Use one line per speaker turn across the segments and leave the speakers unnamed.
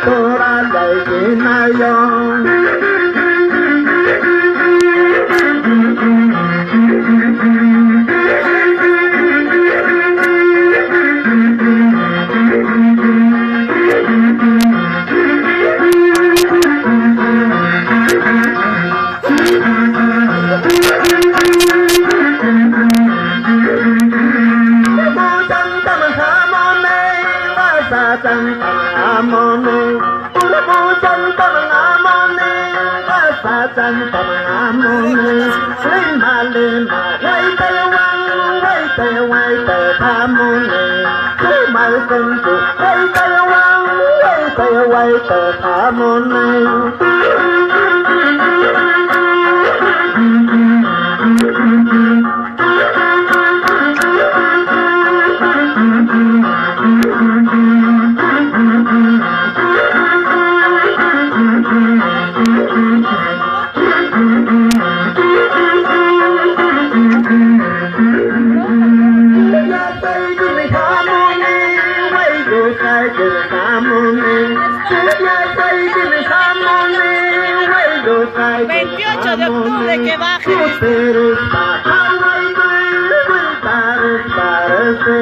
Tora dai kinayo Amone, Pujan Amone, Sajan Amone, Lima Lima, Wait Amone, Kumai Kuntu, Wait Amone.
de octubre que baje.
Paris, Paris, Paris,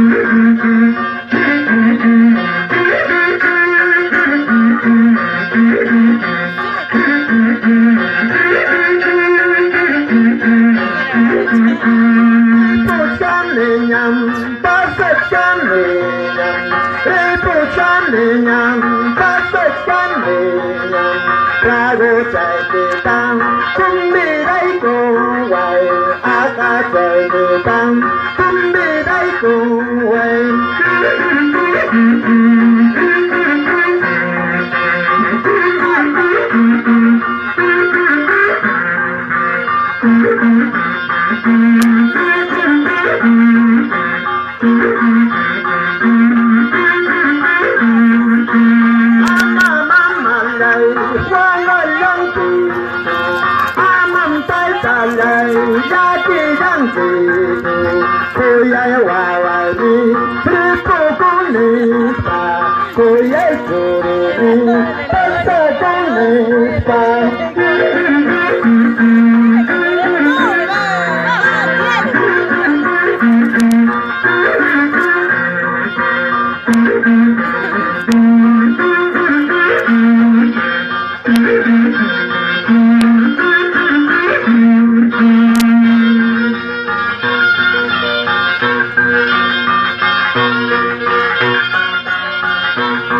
Paris, Paris,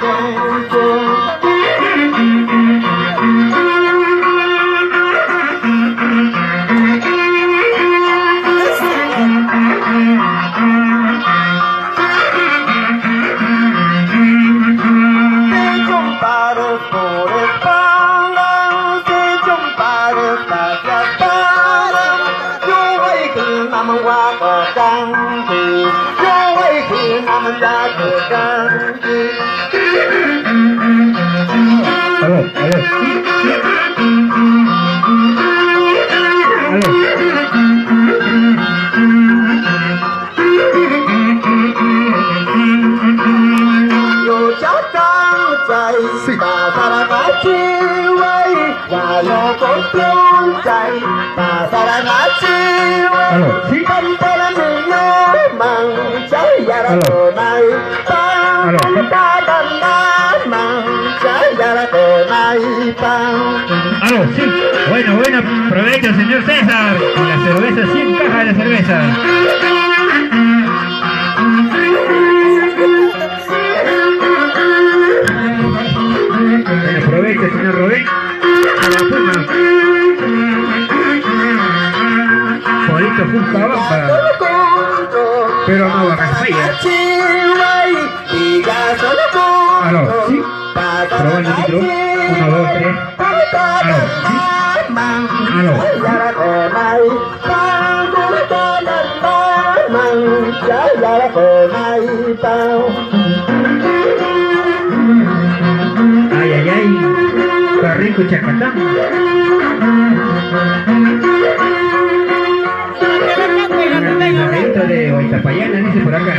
Paris, ตาสารพัดชีวิตว่าโลกกลุ้มใจตาสารพัดชีวิตมันเป็นหนึ่งโยมังใจยาระโกในตาตาดำน้ำมังใจยาระโกในตา
Aló, sí. Bueno, provecho, señor César. La cerveza, 100 cajas de cerveza. Bueno, provecho, señor Rubén. A la puma. Polito justo abajo. Pero no va a caer. Aló, sí. Probando el micro. 1, 2, 3. Aló, sí. Aló. Ay. Está rico chacatán. El de Oitapayana dice por acá.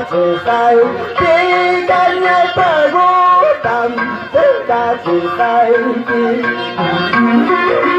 Hãy subscribe cho kênh Ghiền Mì Gõ để không bỏ lỡ